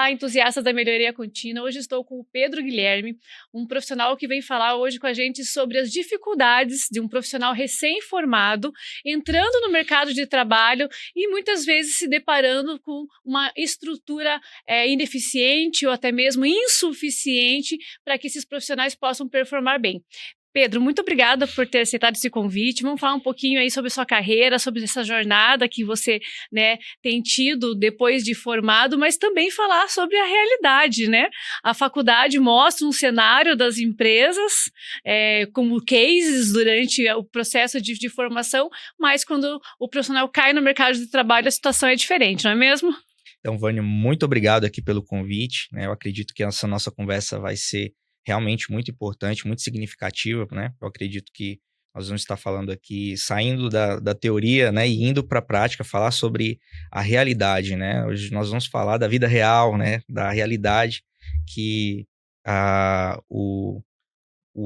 Olá, entusiastas da melhoria contínua. Hoje estou com o Pedro Guilherme, um profissional que vem falar hoje com a gente sobre as dificuldades de um profissional recém-formado entrando no mercado de trabalho e muitas vezes se deparando com uma estrutura ineficiente ou até mesmo insuficiente para que esses profissionais possam performar bem. Pedro, muito obrigada por ter aceitado esse convite. Vamos falar um pouquinho aí sobre sua carreira, sobre essa jornada que você, né, tem tido depois de formado, mas também falar sobre a realidade, né? A faculdade mostra um cenário das empresas como cases durante o processo de formação, mas quando o profissional cai no mercado de trabalho, a situação é diferente, não é mesmo? Então, Vânia, muito obrigado aqui pelo convite, né? Eu acredito que essa nossa conversa vai ser realmente muito importante, muito significativa, né? Eu acredito que nós vamos estar falando aqui, saindo da teoria, né? E indo para a prática, falar sobre a realidade, né? Hoje nós vamos falar da vida real, né? Da realidade que o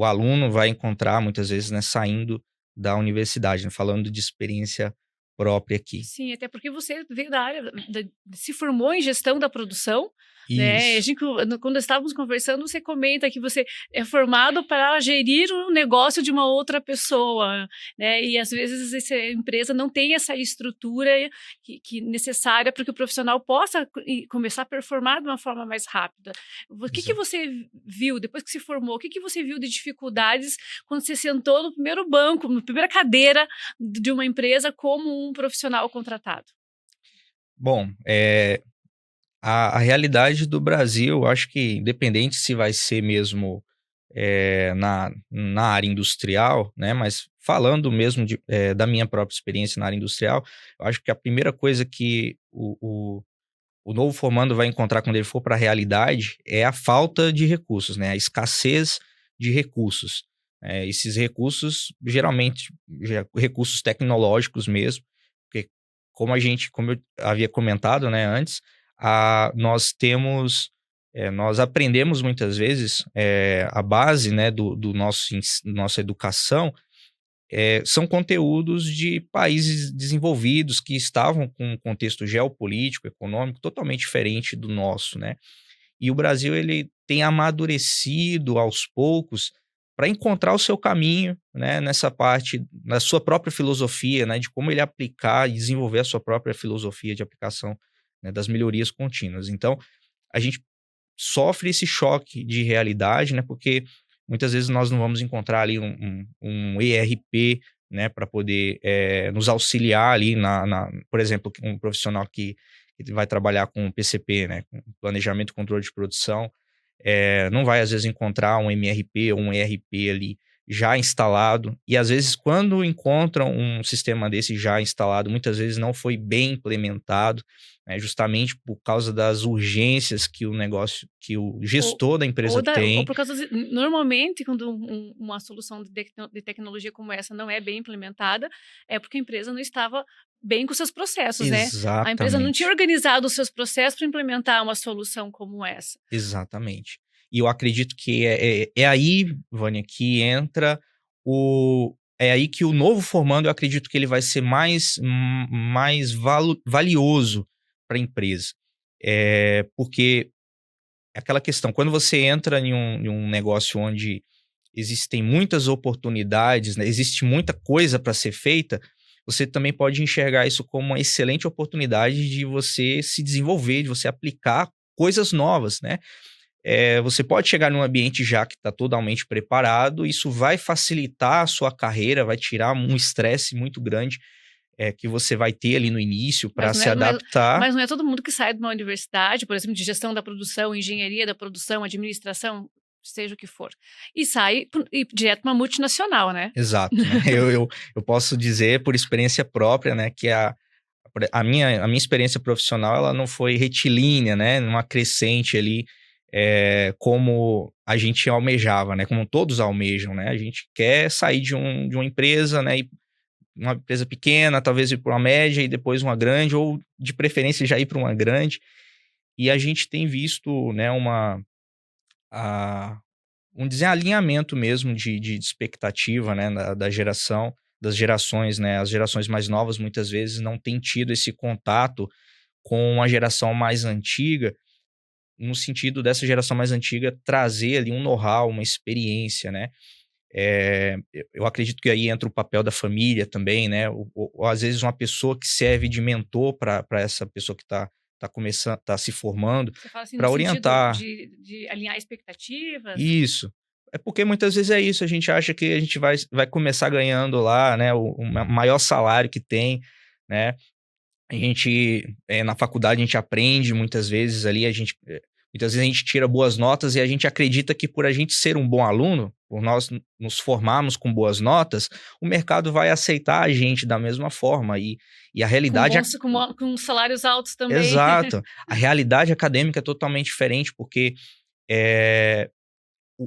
aluno vai encontrar muitas vezes, né? Saindo da universidade, né? Falando de experiência própria aqui. Sim, até porque você veio da área, se formou em gestão da produção, né? A Isso. gente, quando estávamos conversando, você comenta que você é formado para gerir o negócio de uma outra pessoa, né? E às vezes essa empresa não tem essa estrutura que necessária para que o profissional possa começar a performar de uma forma mais rápida. O que você viu depois que se formou? O que você viu de dificuldades quando você sentou no primeiro banco, na primeira cadeira de uma empresa como um profissional contratado? Bom, a realidade do Brasil, eu acho que independente se vai ser mesmo na área industrial, né? Mas falando mesmo da minha própria experiência na área industrial, eu acho que a primeira coisa que o novo formando vai encontrar quando ele for para a realidade é a falta de recursos, né? A escassez de recursos. Esses recursos, geralmente, recursos tecnológicos mesmo, porque como eu havia comentado, né, antes, nós temos, nós aprendemos muitas vezes a base, né, do nossa educação são conteúdos de países desenvolvidos que estavam com um contexto geopolítico, econômico totalmente diferente do nosso, né? E o Brasil ele tem amadurecido aos poucos para encontrar o seu caminho, né, nessa parte na sua própria filosofia, né, de como ele aplicar e desenvolver a sua própria filosofia de aplicação, né, das melhorias contínuas. Então, a gente sofre esse choque de realidade, né? Porque muitas vezes nós não vamos encontrar ali um ERP, né? Para poder nos auxiliar ali por exemplo, um profissional que vai trabalhar com PCP, né? Com planejamento e controle de produção, não vai às vezes encontrar um MRP ou um ERP ali já instalado, e às vezes quando encontram um sistema desse já instalado, muitas vezes não foi bem implementado, né, justamente por causa das urgências que o Ou, gestor da empresa ou tem. por causa normalmente, quando uma solução de tecnologia como essa não é bem implementada, é porque a empresa não estava bem com seus processos, né? A empresa não tinha Exatamente, organizado os seus processos para implementar uma solução como essa. exatamente. E eu acredito que é aí, Vânia, que entra é aí que o novo formando, eu acredito que ele vai ser mais valioso para a empresa. Porque é aquela questão, quando você entra em um negócio onde existem muitas oportunidades, né, existe muita coisa para ser feita, você também pode enxergar isso como uma excelente oportunidade de você se desenvolver, de você aplicar coisas novas, né? Você pode chegar num ambiente já que está totalmente preparado, isso vai facilitar a sua carreira, vai tirar um estresse muito grande que você vai ter ali no início para Mas não se é, mas, adaptar. mas não é todo mundo que sai de uma universidade, por exemplo, de gestão da produção, engenharia da produção, administração, seja o que for, e sai direto para uma multinacional, né? Exato, né? Eu posso dizer por experiência própria, né, que a minha experiência profissional ela não foi retilínea, né, numa crescente ali, como a gente almejava, né, como todos almejam, né? A gente quer sair de uma empresa, né, e uma empresa pequena, talvez ir para uma média e depois uma grande, ou de preferência já ir para uma grande. E a gente tem visto, né, a, um desalinhamento mesmo de expectativa, né, das gerações, né? As gerações mais novas muitas vezes não têm tido esse contato com a geração mais antiga, no sentido dessa geração mais antiga trazer ali um know-how, uma experiência, né? Eu acredito que aí entra o papel da família também, né? Ou às vezes uma pessoa que serve de mentor para essa pessoa que está começando, está se formando, Você fala assim, no para sentido orientar. de alinhar expectativas? Isso. É porque muitas vezes é isso, a gente acha que a gente vai começar ganhando lá, né, o maior salário que tem, né? A gente, na faculdade, a gente aprende muitas vezes ali, muitas vezes a gente tira boas notas e a gente acredita que por a gente ser um bom aluno, por nós nos formarmos com boas notas, o mercado vai aceitar a gente da mesma forma. E a Com realidade bons, com salários altos também. exato. A realidade acadêmica é totalmente diferente, porque é,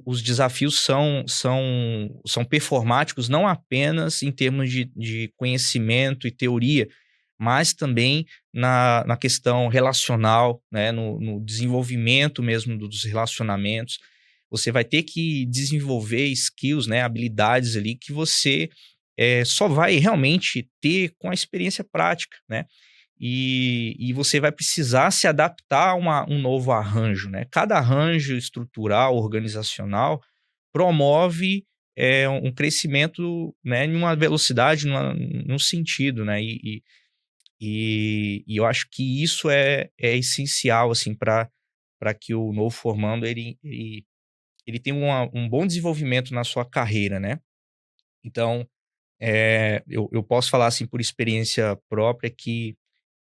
os desafios são performáticos não apenas em termos de conhecimento e teoria, mas também na questão relacional, né, no desenvolvimento mesmo dos relacionamentos. Você vai ter que desenvolver skills, né, habilidades ali que você só vai realmente ter com a experiência prática, né? E você vai precisar se adaptar a um novo arranjo, né? Cada arranjo estrutural, organizacional, promove um crescimento, né, em uma velocidade, num sentido, né? E eu acho que isso é essencial, assim, para que o novo formando ele tenha um bom desenvolvimento na sua carreira, né? Então, eu posso falar, assim, por experiência própria que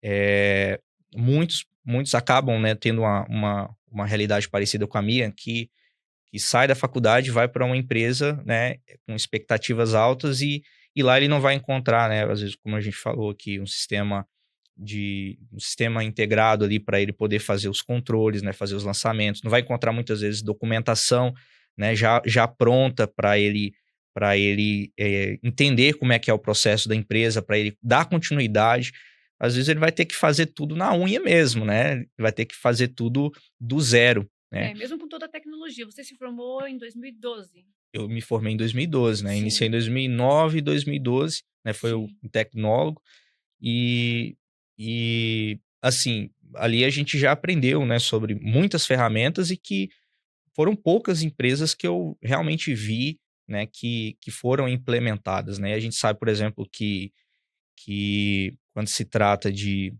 eh, muitos acabam, né, tendo uma realidade parecida com a minha, que sai da faculdade, vai para uma empresa, né, com expectativas altas e lá ele não vai encontrar, né, às vezes, como a gente falou aqui, um sistema integrado ali para ele poder fazer os controles, né, fazer os lançamentos. Não vai encontrar muitas vezes documentação, né, já pronta para ele entender como é que é o processo da empresa, para ele dar continuidade. Às vezes ele vai ter que fazer tudo na unha mesmo, né? Vai ter que fazer tudo do zero, né? Mesmo com toda a tecnologia. Você se formou em 2012? Eu me formei em 2012, né? Iniciei em Sim, 2009 e 2012, né? Foi o sim. tecnólogo. E, assim, ali a gente já aprendeu, né, sobre muitas ferramentas e que foram poucas empresas que eu realmente vi, né, que foram implementadas, né? A gente sabe, por exemplo, que quando se trata de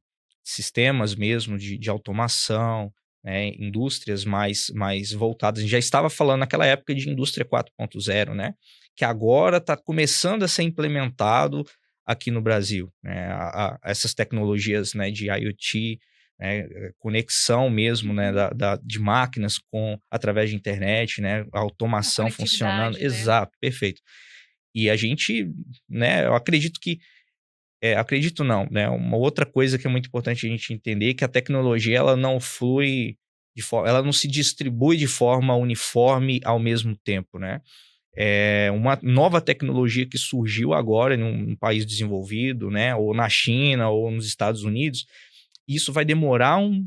sistemas mesmo de automação, né, indústrias mais voltadas, a gente já estava falando naquela época de indústria 4.0, né, que agora está começando a ser implementado aqui no Brasil, né, essas tecnologias, né, de IoT, né, conexão mesmo, né, Uhum. de máquinas através de internet, né, a A automação funcionando, conectividade, né? exato, perfeito. E a gente, né, eu acredito que acredito não, né, uma outra coisa que é muito importante a gente entender é que a tecnologia ela não flui ela não se distribui de forma uniforme ao mesmo tempo, né. É uma nova tecnologia que surgiu agora em um país desenvolvido, né, ou na China ou nos Estados Unidos, isso vai demorar um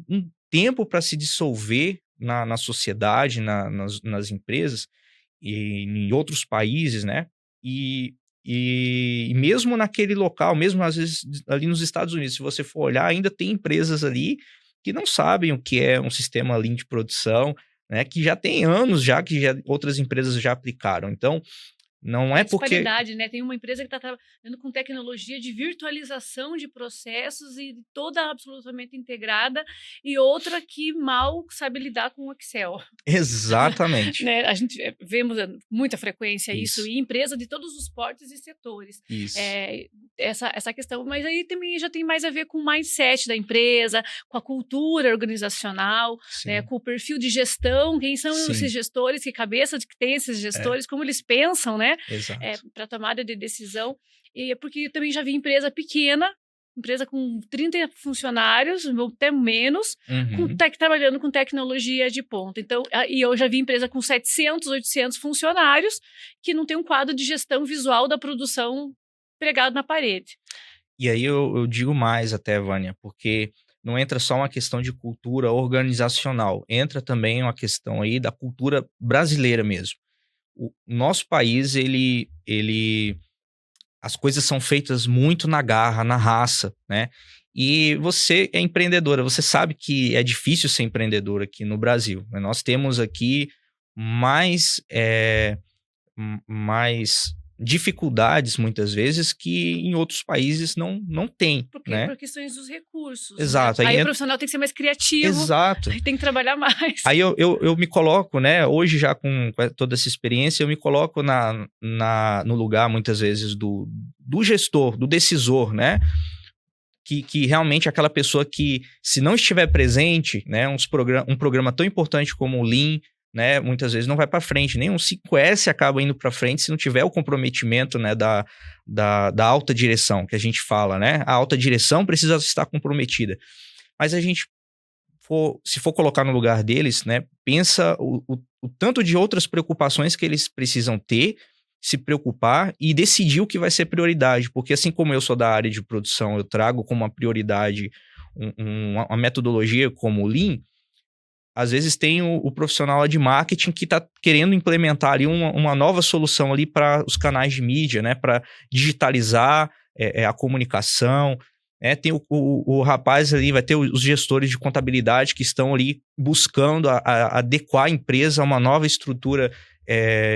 tempo para se dissolver na sociedade, nas empresas e em outros países, né? E, e mesmo naquele local, mesmo às vezes ali nos Estados Unidos, se você for olhar, ainda tem empresas ali que não sabem o que é um sistema Lean de produção, né? Que já tem anos já que outras empresas já aplicaram. Então, não é A porque disparidade, né? Tem uma empresa que está trabalhando com tecnologia de virtualização de processos e toda absolutamente integrada, e outra que mal sabe lidar com o Excel. exatamente Né? A gente vemos muita frequência isso isso, em empresa de todos os portes e setores. isso, É, essa questão, mas aí também já tem mais a ver com o mindset da empresa, com a cultura organizacional, né? sim, Com o perfil de gestão, quem são esses sim, gestores, que cabeça que tem esses é, gestores, como eles pensam, né? exato. Para tomada de decisão. E porque eu também já vi empresa pequena, empresa com 30 funcionários, ou até menos, Uhum. trabalhando com tecnologia de ponta. Então, e eu já vi empresa com 700, 800 funcionários que não tem um quadro de gestão visual da produção pregado na parede. E aí eu digo mais até, Vânia, porque não entra só uma questão de cultura organizacional, entra também uma questão aí da cultura brasileira mesmo. O nosso país, as coisas são feitas muito na garra, na raça, né? E você é empreendedora, você sabe que é difícil ser empreendedora aqui no Brasil, né? Nós temos aqui mais, mais dificuldades, muitas vezes, que em outros países não tem, Porque né? por questões dos recursos, né? Exato. Aí o profissional tem que ser mais criativo, Exato. aí tem que trabalhar mais. Aí eu me coloco, né? Hoje, já com toda essa experiência, eu me coloco no lugar, muitas vezes, do gestor, do decisor, né? Que realmente é aquela pessoa que, se não estiver presente, né? Um programa tão importante como o Lean, né? Muitas vezes não vai para frente. Nem um 5S acaba indo para frente se não tiver o comprometimento, né? Da alta direção, que a gente fala, né? A alta direção precisa estar comprometida. Mas se for colocar no lugar deles, né, pensa o tanto de outras preocupações que eles precisam ter, se preocupar e decidir o que vai ser prioridade. Porque assim como eu sou da área de produção, eu trago como uma prioridade uma metodologia como o Lean, às vezes tem o profissional de marketing que está querendo implementar ali uma nova solução ali para os canais de mídia, né, para digitalizar a comunicação. Tem o rapaz ali, vai ter os gestores de contabilidade que estão ali buscando adequar a empresa a uma nova estrutura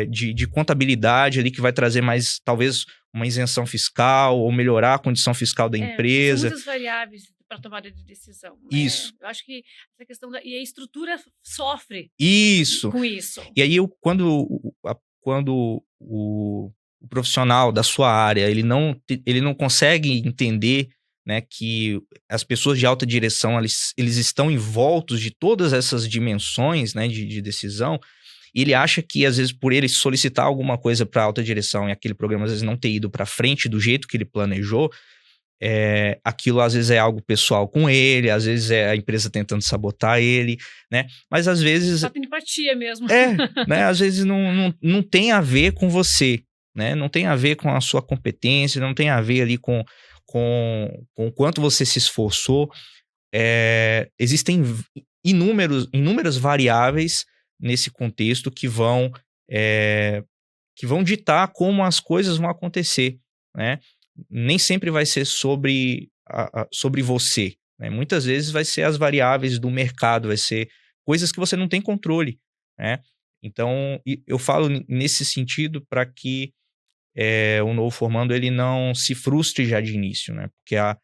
de contabilidade ali, que vai trazer mais, talvez, uma isenção fiscal ou melhorar a condição fiscal da empresa. São muitas variáveis para tomada de decisão. Isso. Eu acho que essa questão e a estrutura sofre Isso. Com isso. E aí, quando o profissional da sua área ele não consegue entender, né, que as pessoas de alta direção eles estão envoltos de todas essas dimensões, né, de decisão, e ele acha que, às vezes, por ele solicitar alguma coisa para a alta direção e aquele programa, às vezes, não ter ido para frente do jeito que ele planejou, aquilo às vezes é algo pessoal com ele, às vezes é a empresa tentando sabotar ele, né? Mas às vezes... Falta empatia mesmo. né? Às vezes não tem a ver com você, né? Não tem a ver com a sua competência, não tem a ver ali com o quanto você se esforçou. Existem inúmeras variáveis nesse contexto que vão ditar como as coisas vão acontecer, né? Nem sempre vai ser sobre você, né? Muitas vezes vai ser as variáveis do mercado, vai ser coisas que você não tem controle, né? Então, eu falo nesse sentido para que o novo formando ele não se frustre já de início, né? Porque a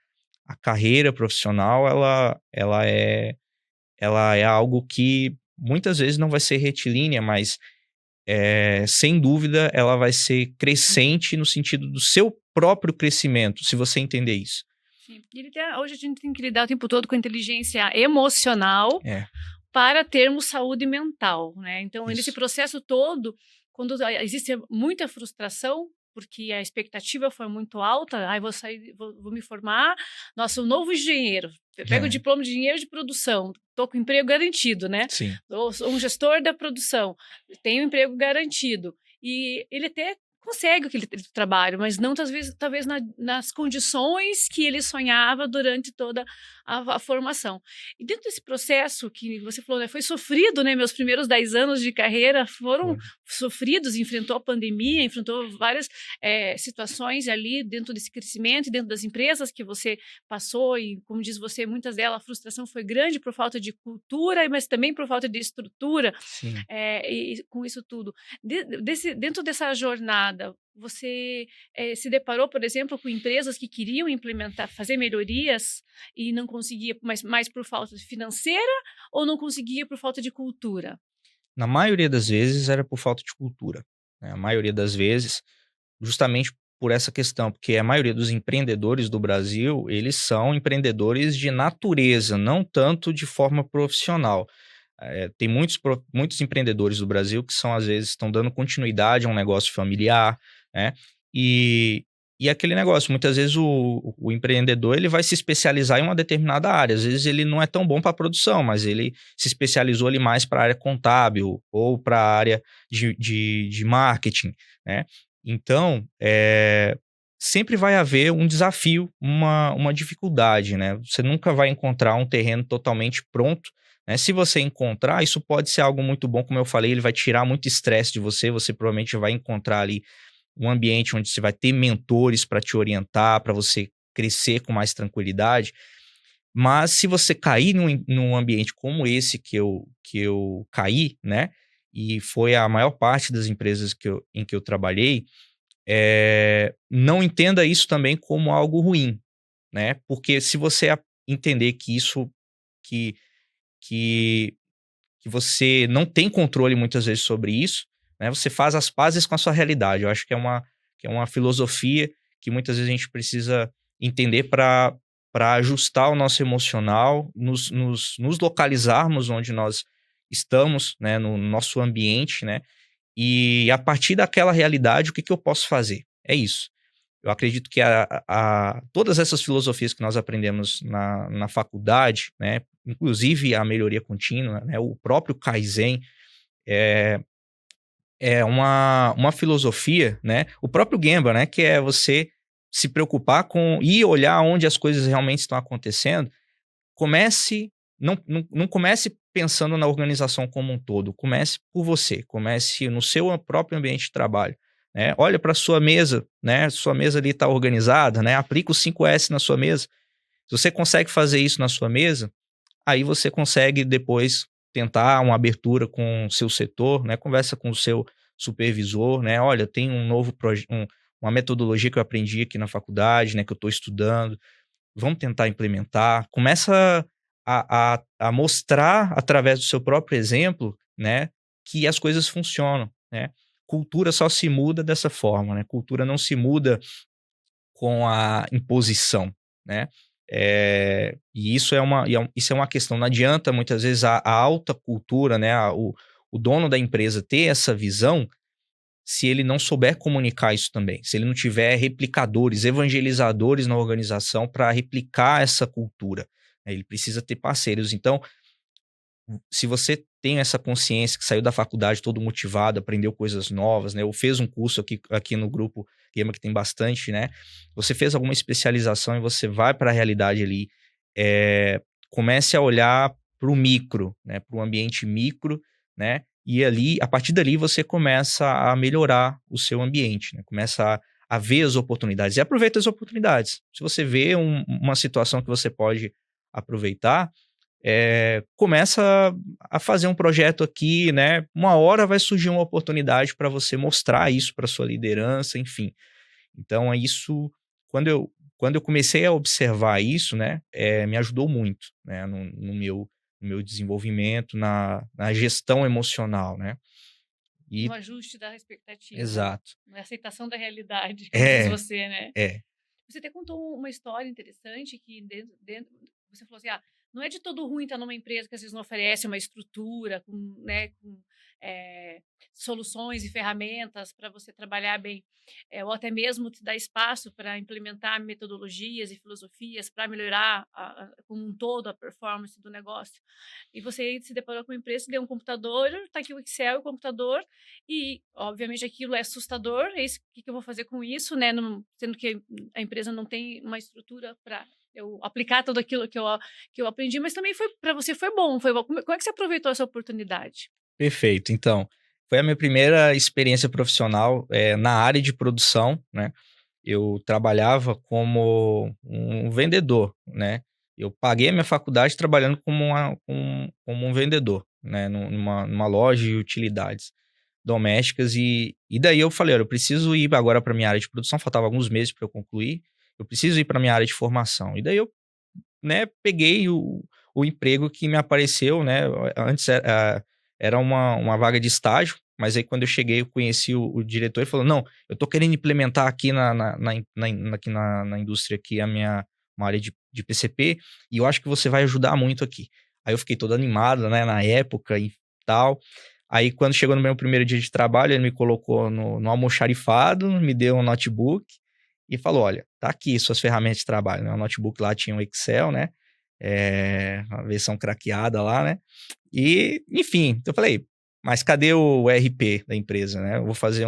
carreira profissional ela é algo que muitas vezes não vai ser retilínea, mas sem dúvida ela vai ser crescente no sentido do seu próprio crescimento, se você entender isso. Sim. Hoje a gente tem que lidar o tempo todo com a inteligência emocional para termos saúde mental, né? Então, nesse processo todo, quando existe muita frustração, porque a expectativa foi muito alta, vou sair, vou me formar, nossa, um novo engenheiro, pego o diploma de engenheiro de produção, estou com emprego garantido, né? Sim. Sou um gestor da produção, tenho um emprego garantido, e ele até consegue aquele trabalho, mas não talvez nas condições que ele sonhava durante toda a formação. E dentro desse processo que você falou, né, foi sofrido, né? Meus primeiros 10 anos de carreira foram sofridos, enfrentou a pandemia, enfrentou várias situações ali dentro desse crescimento, dentro das empresas que você passou, e como diz você, muitas delas a frustração foi grande por falta de cultura, mas também por falta de estrutura. Sim. E com isso tudo. Dentro dessa jornada, você se deparou, por exemplo, com empresas que queriam implementar, fazer melhorias e não conseguia, mais por falta financeira ou não conseguia por falta de cultura? Na maioria das vezes era por falta de cultura, né? A maioria das vezes, justamente por essa questão, porque a maioria dos empreendedores do Brasil, eles são empreendedores de natureza, não tanto de forma profissional. Tem muitos empreendedores do Brasil que às vezes estão dando continuidade a um negócio familiar, né? E aquele negócio, muitas vezes o empreendedor ele vai se especializar em uma determinada área. Às vezes ele não é tão bom para a produção, mas ele se especializou ali mais para a área contábil ou para a área de marketing, né? Então, sempre vai haver um desafio, uma dificuldade, né? Você nunca vai encontrar um terreno totalmente pronto, né? Se você encontrar, isso pode ser algo muito bom, como eu falei, ele vai tirar muito estresse de você provavelmente vai encontrar ali um ambiente onde você vai ter mentores para te orientar, para você crescer com mais tranquilidade. Mas se você cair num ambiente como esse que eu caí, né? E foi a maior parte das empresas em que eu trabalhei, não entenda isso também como algo ruim, né? Porque se você entender que isso que, que, que você não tem controle muitas vezes sobre isso, né? Você faz as pazes com a sua realidade. Eu acho que é uma filosofia que muitas vezes a gente precisa entender para ajustar o nosso emocional, nos localizarmos onde nós estamos, né? No nosso ambiente, né? E a partir daquela realidade, o que eu posso fazer? É isso. Eu acredito que todas essas filosofias que nós aprendemos na faculdade, né, inclusive a melhoria contínua, né, o próprio Kaizen, é, é uma filosofia, né, o próprio Gemba, né, que é você se preocupar com e olhar onde as coisas realmente estão acontecendo. Comece, não comece pensando na organização como um todo, comece por você, comece no seu próprio ambiente de trabalho, né? Olha para sua mesa, né? Sua mesa ali está organizada, né? Aplica o 5S na sua mesa. Se você consegue fazer isso na sua mesa, aí você consegue depois tentar uma abertura com o seu setor, né? Conversa com o seu supervisor, né? Olha, tem um novo uma metodologia que eu aprendi aqui na faculdade, né? Que eu estou estudando. Vamos tentar implementar. Começa a mostrar através do seu próprio exemplo, né, que as coisas funcionam, né? Cultura só se muda dessa forma, né? Cultura não se muda com a imposição, né? E isso é uma questão. Não adianta muitas vezes a alta cultura, né? O dono da empresa ter essa visão se ele não souber comunicar isso também, se ele não tiver replicadores, evangelizadores na organização para replicar essa cultura, né? Ele precisa ter parceiros. Então, se você tem essa consciência que saiu da faculdade todo motivado, aprendeu coisas novas, né? Ou fez um curso aqui no grupo Gema, que tem bastante, né? Você fez alguma especialização e você vai para a realidade ali, comece a olhar para o micro, né? Para o ambiente micro, né? E ali, a partir dali, você começa a melhorar o seu ambiente, né? Começa a ver as oportunidades e aproveita as oportunidades. Se você vê uma situação que você pode aproveitar, começa a fazer um projeto aqui, né? Uma hora vai surgir uma oportunidade para você mostrar isso para sua liderança, enfim. Então, é isso. Quando eu comecei a observar isso, né, me ajudou muito, né, no meu desenvolvimento, na gestão emocional, né? No E ajuste da expectativa, exato. na aceitação da realidade, como diz É, você, né? é. Você até contou uma história interessante que você falou assim, não é de todo ruim estar numa empresa que às vezes não oferece uma estrutura com, né, com eh, soluções e ferramentas para você trabalhar bem, ou até mesmo te dar espaço para implementar metodologias e filosofias para melhorar como um todo a performance do negócio. E você se deparou com uma empresa que deu um computador, está aqui o Excel e o computador, e obviamente aquilo é assustador, é isso, o que eu vou fazer com isso, né? Sendo que a empresa não tem uma estrutura para eu aplicar tudo aquilo que eu aprendi, mas também foi para você foi bom, foi bom. Como é que você aproveitou essa oportunidade? Perfeito. Então, foi a minha primeira experiência profissional, na área de produção, né? Eu trabalhava como um vendedor, né? Eu paguei a minha faculdade trabalhando como um vendedor, né? Numa loja de utilidades domésticas. E daí eu falei: olha, eu preciso ir agora para minha área de produção. Faltava alguns meses para eu concluir. Eu preciso ir para minha área de formação. E daí eu, né, peguei o emprego que me apareceu, né? Antes era uma vaga de estágio, mas aí quando eu cheguei, eu conheci o diretor e falou: não, eu tô querendo implementar aqui aqui na indústria aqui uma área de PCP, e eu acho que você vai ajudar muito aqui. Aí eu fiquei todo animado, né, na época e tal. Aí quando chegou no meu primeiro dia de trabalho, ele me colocou no almoxarifado, me deu um notebook e falou: olha, tá aqui suas ferramentas de trabalho, né? O notebook lá tinha um Excel, né? A versão craqueada lá, né? E, enfim, eu falei: mas cadê o RP da empresa, né? Eu vou fazer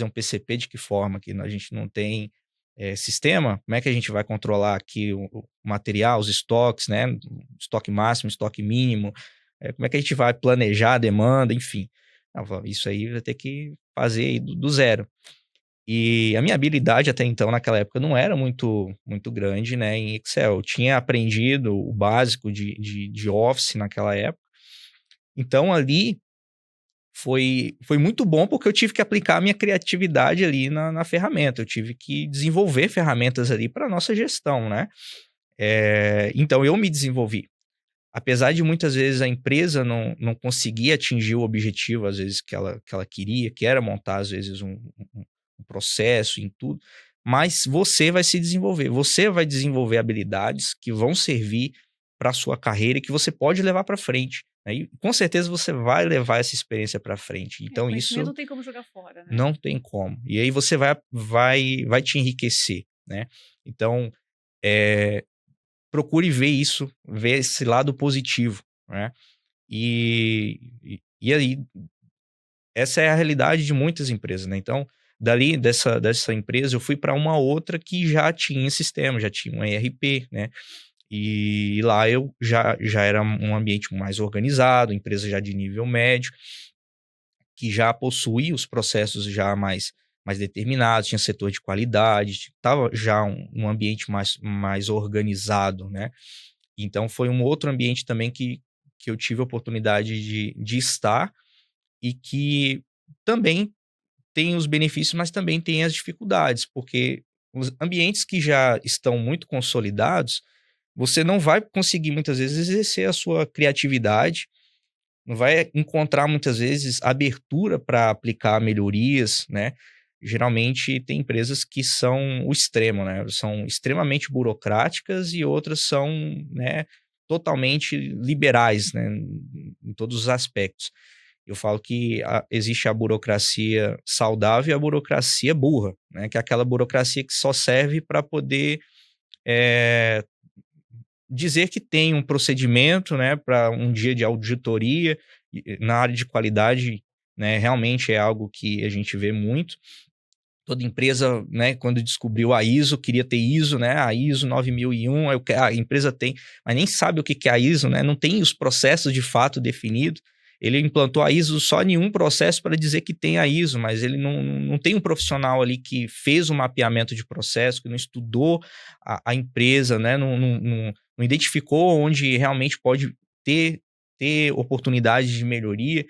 um PCP de que forma? Que a gente não tem sistema? Como é que a gente vai controlar aqui o material, os estoques, né? Estoque máximo, estoque mínimo. Como é que a gente vai planejar a demanda, enfim. Isso aí vai ter que fazer aí do zero. E a minha habilidade até então, naquela época, não era muito grande, né, em Excel. Eu tinha aprendido o básico de Office naquela época. Então, ali foi muito bom, porque eu tive que aplicar a minha criatividade ali na ferramenta. Eu tive que desenvolver ferramentas ali para nossa gestão, né. Então eu me desenvolvi. Apesar de muitas vezes a empresa não conseguir atingir o objetivo, às vezes, que ela queria, que era montar, às vezes, um processo em tudo, mas você vai se desenvolver. Você vai desenvolver habilidades que vão servir para a sua carreira e que você pode levar para frente, né? E com certeza você vai levar essa experiência para frente. Então Conhecimento isso não tem como jogar fora, né? não tem como. E aí você vai te enriquecer, né? Então, eh, procure ver isso, ver esse lado positivo, né? E aí, essa é a realidade de muitas empresas, né? Então, dali dessa empresa, eu fui para uma outra que já tinha sistema, já tinha um ERP, né? E lá eu já era um ambiente mais organizado, empresa já de nível médio, que já possuía os processos já mais determinados, tinha setor de qualidade, estava já um ambiente mais organizado, né? Então foi um outro ambiente também que eu tive a oportunidade de estar e que também tem os benefícios, mas também tem as dificuldades, porque os ambientes que já estão muito consolidados, você não vai conseguir muitas vezes exercer a sua criatividade, não vai encontrar muitas vezes abertura para aplicar melhorias, né? Geralmente tem empresas que são o extremo, né? São extremamente burocráticas e outras são, né, totalmente liberais, né, em todos os aspectos. Eu falo que existe a burocracia saudável e a burocracia burra, né? Que é aquela burocracia que só serve para poder eh, dizer que tem um procedimento, né, para um dia de auditoria na área de qualidade, né, realmente é algo que a gente vê muito. Toda empresa, né, quando descobriu a ISO, queria ter ISO, né, a ISO 9001, aí a empresa tem, mas nem sabe o que é a ISO, né, não tem os processos de fato definidos. Ele implantou a ISO só em um processo para dizer que tem a ISO, mas ele não tem um profissional ali que fez o mapeamento de processo, que não estudou a empresa, né, não identificou onde realmente pode ter oportunidade de melhoria.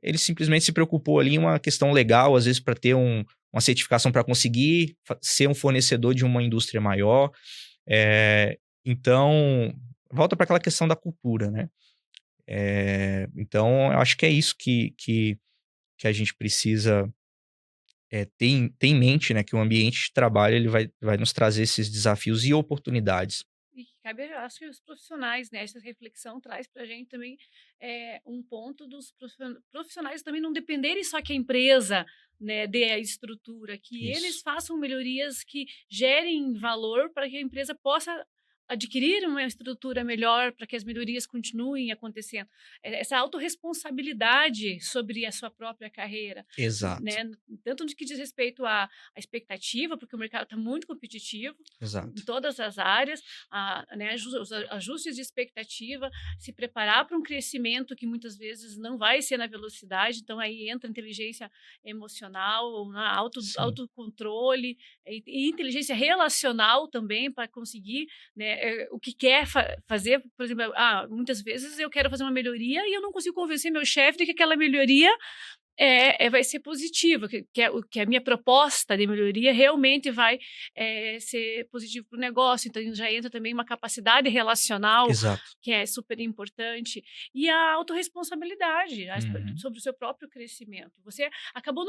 Ele simplesmente se preocupou ali em uma questão legal, às vezes para ter uma certificação para conseguir ser um fornecedor de uma indústria maior. Então, volta para aquela questão da cultura, né? Então, eu acho que é isso que a gente precisa ter em mente, né? Que o ambiente de trabalho ele vai nos trazer esses desafios e oportunidades. E que cabe, acho que os profissionais, né? Essa reflexão traz para a gente também um ponto dos profissionais também não dependerem só que a empresa, né, dê a estrutura, que eles Isso. façam melhorias que gerem valor para que a empresa possa adquirir uma estrutura melhor para que as melhorias continuem acontecendo. Essa autorresponsabilidade sobre a sua própria carreira, Exato, né? Tanto no que diz respeito à expectativa, porque o mercado está muito competitivo em exato. todas as áreas, né, os ajustes de expectativa, se preparar para um crescimento que muitas vezes não vai ser na velocidade, então aí entra a inteligência emocional, né, Sim, autocontrole e inteligência relacional também para conseguir, né, o que quer fazer, por exemplo, muitas vezes eu quero fazer uma melhoria e eu não consigo convencer meu chefe de que aquela melhoria vai ser positiva, que a minha proposta de melhoria realmente vai ser positivo para o negócio. Então, já entra também uma capacidade relacional, exato. que é super importante, e a autorresponsabilidade, Uhum. sobre o seu próprio crescimento. Você acabou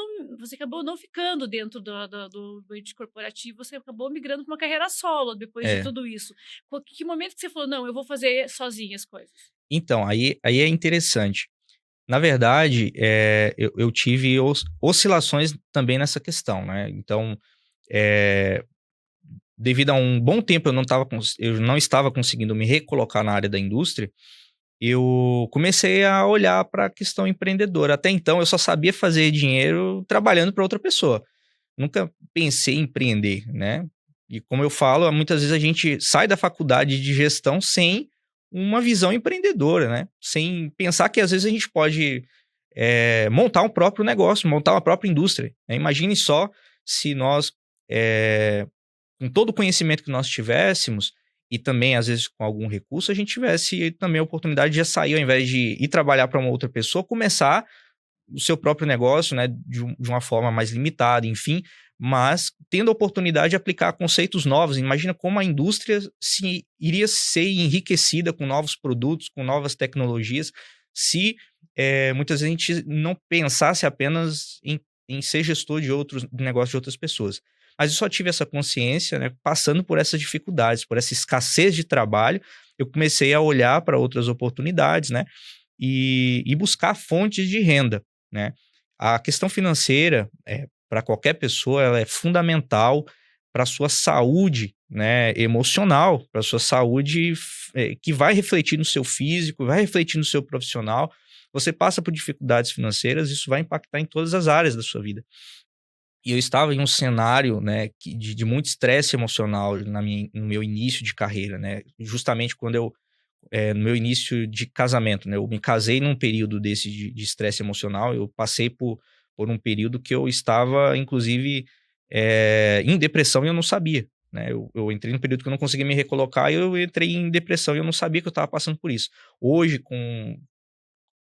não ficando dentro do ambiente corporativo, você acabou migrando para uma carreira solo depois de É. tudo isso. Que momento que você falou, não, eu vou fazer sozinha as coisas? Então, aí é interessante. Na verdade, eu tive oscilações também nessa questão, né. Então, eh, devido a um bom tempo eu não estava conseguindo me recolocar na área da indústria, eu comecei a olhar para a questão empreendedora. Até então eu só sabia fazer dinheiro trabalhando para outra pessoa. Nunca pensei em empreender, né. E como eu falo, muitas vezes a gente sai da faculdade de gestão sem uma visão empreendedora, né, sem pensar que às vezes a gente pode montar um próprio negócio, montar uma própria indústria, né. Imagine só se nós, com todo o conhecimento que nós tivéssemos, e também, às vezes, com algum recurso, a gente tivesse também a oportunidade de já sair, ao invés de ir trabalhar para uma outra pessoa, começar o seu próprio negócio, né, de uma forma mais limitada, enfim, mas tendo a oportunidade de aplicar conceitos novos. Imagina como a indústria iria ser enriquecida com novos produtos, com novas tecnologias, se muitas vezes a gente não pensasse apenas em ser gestor de negócios de outras pessoas. Mas eu só tive essa consciência, né, passando por essas dificuldades, por essa escassez de trabalho, eu comecei a olhar para outras oportunidades, né, e buscar fontes de renda, né. A questão financeira, para qualquer pessoa, ela é fundamental para a sua saúde, né, emocional, para a sua saúde, que vai refletir no seu físico, vai refletir no seu profissional. Você passa por dificuldades financeiras, isso vai impactar em todas as áreas da sua vida. E eu estava em um cenário, né, de muito estresse emocional no meu início de carreira, né, justamente quando no meu início de casamento, né, eu me casei num período desse de estresse emocional, eu passei por um período que eu estava, inclusive, em depressão e eu não sabia, né, eu entrei num período que eu não conseguia me recolocar e eu entrei em depressão e eu não sabia que eu estava passando por isso. Hoje,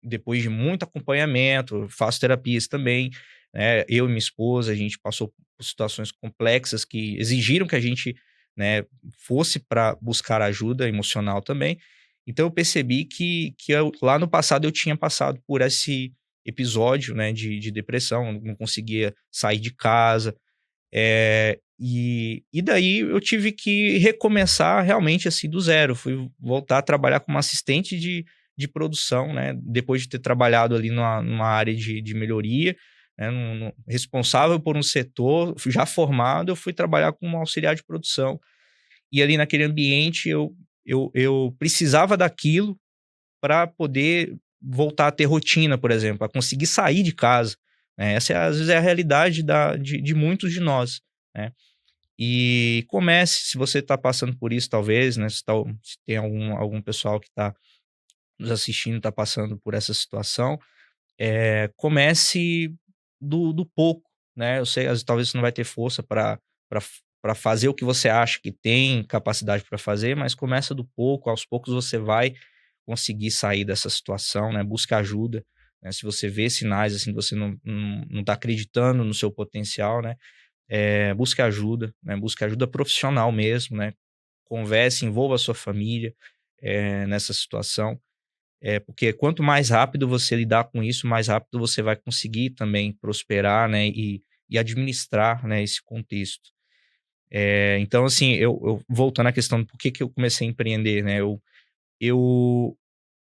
depois de muito acompanhamento, eu faço terapias também, né, eu e minha esposa, a gente passou por situações complexas que exigiram que a gente, né, fosse para buscar ajuda emocional também. Então eu percebi que lá no passado eu tinha passado por esse episódio, né, de depressão, não conseguia sair de casa, e daí eu tive que recomeçar realmente, assim, do zero. Fui voltar a trabalhar como assistente de produção, né, depois de ter trabalhado ali numa área de melhoria, né, responsável por um setor, já formado, eu fui trabalhar como auxiliar de produção. E ali naquele ambiente eu precisava daquilo para poder voltar a ter rotina, por exemplo, a conseguir sair de casa, né. Essa às vezes é a realidade de muitos de nós, né. E comece, se você está passando por isso talvez, né, se tem algum pessoal que está nos assistindo, está passando por essa situação, comece do pouco, né. Eu sei, talvez você não vai ter força para fazer o que você acha que tem capacidade para fazer, mas começa do pouco, aos poucos você vai conseguir sair dessa situação, né. Busque ajuda, né, se você vê sinais, assim, que você não está acreditando no seu potencial, né, busque ajuda, né, busque ajuda profissional mesmo, né. Converse, envolva a sua família, nessa situação. Porque quanto mais rápido você lidar com isso, mais rápido você vai conseguir também prosperar, né, e administrar, né, esse contexto. Então, assim, eu voltando à questão do porquê que eu comecei a empreender, né, eu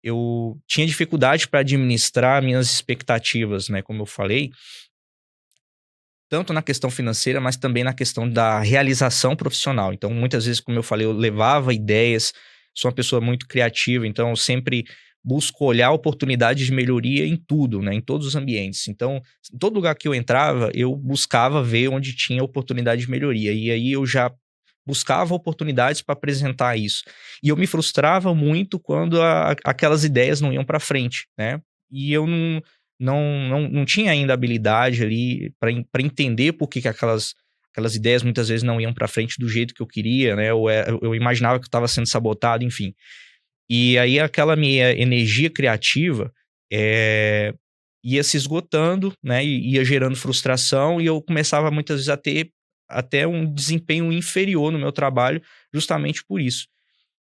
eu tinha dificuldade para administrar minhas expectativas, né, como eu falei, tanto na questão financeira, mas também na questão da realização profissional. Então, muitas vezes, como eu falei, eu levava ideias, sou uma pessoa muito criativa, então eu sempre busco olhar oportunidades de melhoria em tudo, né, em todos os ambientes. Então, em todo lugar que eu entrava, eu buscava ver onde tinha oportunidade de melhoria. E aí eu já buscava oportunidades para apresentar isso. E eu me frustrava muito quando aquelas ideias não iam para frente, né? E eu não tinha ainda habilidade ali para entender por que aquelas ideias muitas vezes não iam para frente do jeito que eu queria, né? Ou eu imaginava que eu estava sendo sabotado, enfim. E aí aquela minha energia criativa ia se esgotando, né? E ia gerando frustração e eu começava muitas vezes a ter até um desempenho inferior no meu trabalho, justamente por isso.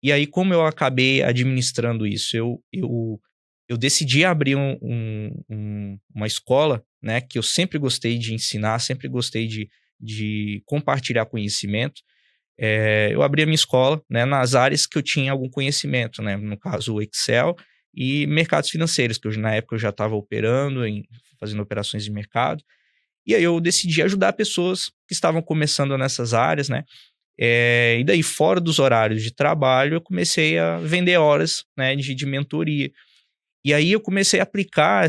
E aí, como eu acabei administrando isso? Eu decidi abrir uma escola, né, que eu sempre gostei de ensinar, sempre gostei de compartilhar conhecimento. Eu abri a minha escola, né, nas áreas que eu tinha algum conhecimento, né, no caso o Excel e mercados financeiros, que na época eu já estava operando, fazendo operações de mercado. E aí eu decidi ajudar pessoas que estavam começando nessas áreas, né? E daí, fora dos horários de trabalho, eu comecei a vender horas, né, de mentoria. E aí eu comecei a aplicar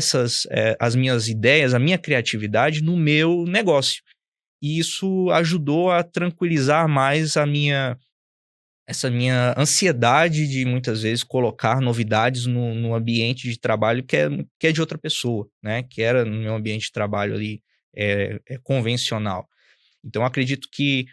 as minhas ideias, a minha criatividade no meu negócio. E isso ajudou a tranquilizar mais essa minha ansiedade de muitas vezes colocar novidades no ambiente de trabalho que é de outra pessoa, né? Que era no meu ambiente de trabalho ali convencional. Então, eu acredito que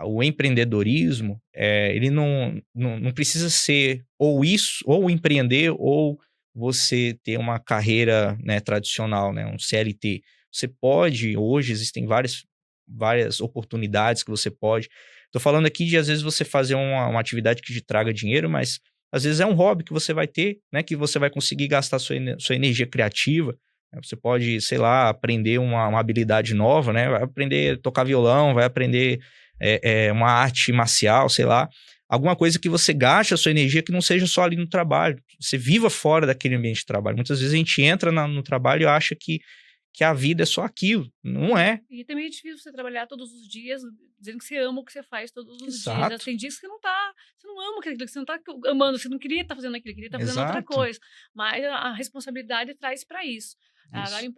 o empreendedorismo, ele não precisa ser ou isso, ou empreender, ou você ter uma carreira, né, tradicional, né, um CLT. Você pode, hoje existem várias oportunidades que você pode. Estou falando aqui de, às vezes, você fazer uma atividade que te traga dinheiro, mas às vezes é um hobby que você vai ter, né, que você vai conseguir gastar sua energia criativa. Né. Você pode, sei lá, aprender uma habilidade nova, né? Vai aprender a tocar violão, vai aprender uma arte marcial, sei lá. Alguma coisa que você gaste a sua energia que não seja só ali no trabalho. Você viva fora daquele ambiente de trabalho. Muitas vezes a gente entra no trabalho e acha que a vida é só aquilo. Não é. E também é difícil você trabalhar todos os dias dizendo que você ama o que você faz todos os dias. Exato, Tem dias que você não ama aquilo, que você não tá amando, você não queria estar fazendo aquilo, queria estar fazendo outra exato. coisa. Mas a responsabilidade traz para isso. Agora, Isso.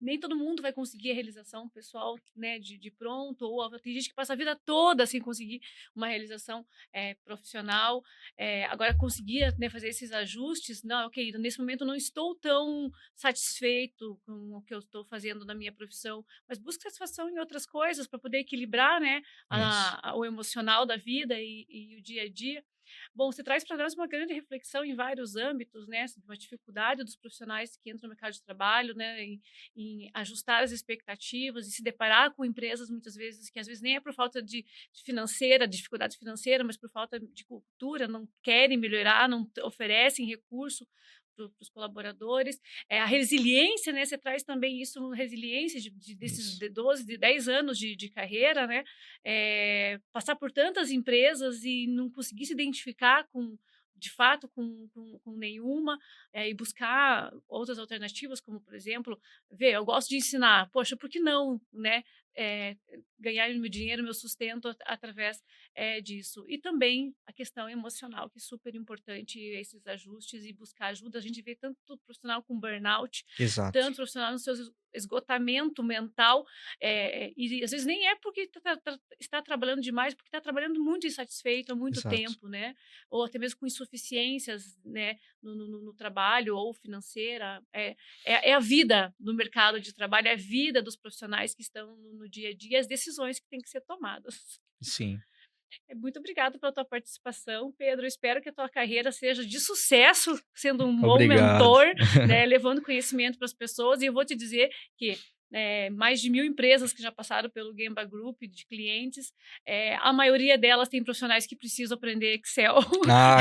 nem todo mundo vai conseguir a realização pessoal, né, de pronto, ou tem gente que passa a vida toda sem conseguir uma realização profissional. Agora, conseguir, né, fazer esses ajustes, não, ok, nesse momento eu não estou tão satisfeito com o que eu estou fazendo na minha profissão, mas busco satisfação em outras coisas para poder equilibrar, né, Isso. o emocional da vida e o dia a dia. Bom, você traz para nós uma grande reflexão em vários âmbitos, né? Uma dificuldade dos profissionais que entram no mercado de trabalho, né? Em ajustar as expectativas e se deparar com empresas muitas vezes que às vezes nem é por falta de dificuldade financeira, mas por falta de cultura, não querem melhorar, não oferecem recurso para os colaboradores. A resiliência, né? Você traz também isso, resiliência desses Isso. 12, de 10 anos de carreira, né? Passar por tantas empresas e não conseguir se identificar de fato com nenhuma, e buscar outras alternativas, como por exemplo, eu gosto de ensinar, poxa, por que não, né? Ganhar meu dinheiro, meu sustento através disso. E também a questão emocional, que é super importante, esses ajustes e buscar ajuda. A gente vê tanto profissional com burnout, Exato. tanto profissional no seu esgotamento mental, e às vezes nem é porque está trabalhando demais, porque está trabalhando muito insatisfeito há muito Exato. tempo, né? Ou até mesmo com insuficiências, né, no trabalho ou financeira. É a vida no mercado de trabalho, é a vida dos profissionais que estão no dia a dia, as decisões que têm que ser tomadas. Sim. Muito obrigada pela tua participação, Pedro. Espero que a tua carreira seja de sucesso, sendo um bom Obrigado. mentor, né, levando conhecimento para as pessoas. E eu vou te dizer que mais de 1.000 empresas que já passaram pelo Gemba Group, de clientes, a maioria delas tem profissionais que precisam aprender Excel, Ah,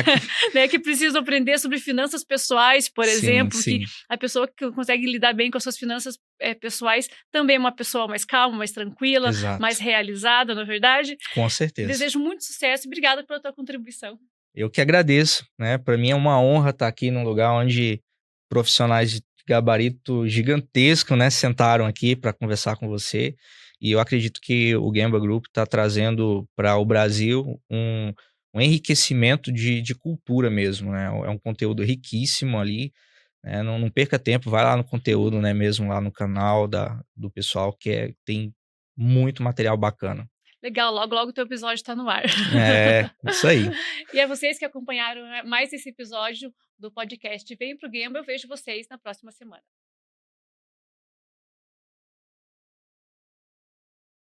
né, que precisam aprender sobre finanças pessoais, por sim, exemplo, que sim. a pessoa que consegue lidar bem com as suas finanças pessoais também é uma pessoa mais calma, mais tranquila, mais Exato. realizada, na verdade. Com certeza. Desejo muito sucesso e obrigada pela tua contribuição. Eu que agradeço, né? Para mim é uma honra estar aqui num lugar onde profissionais de gabarito gigantesco, né, sentaram aqui para conversar com você. E eu acredito que o Gamba Group está trazendo para o Brasil um enriquecimento de cultura mesmo, né? É um conteúdo riquíssimo ali, né? Não perca tempo, vai lá no conteúdo, né, mesmo lá no canal do pessoal tem muito material bacana. Legal, logo, logo o teu episódio está no ar. É, isso aí. E a vocês que acompanharam mais esse episódio do podcast Vem Pro Gamba, eu vejo vocês na próxima semana.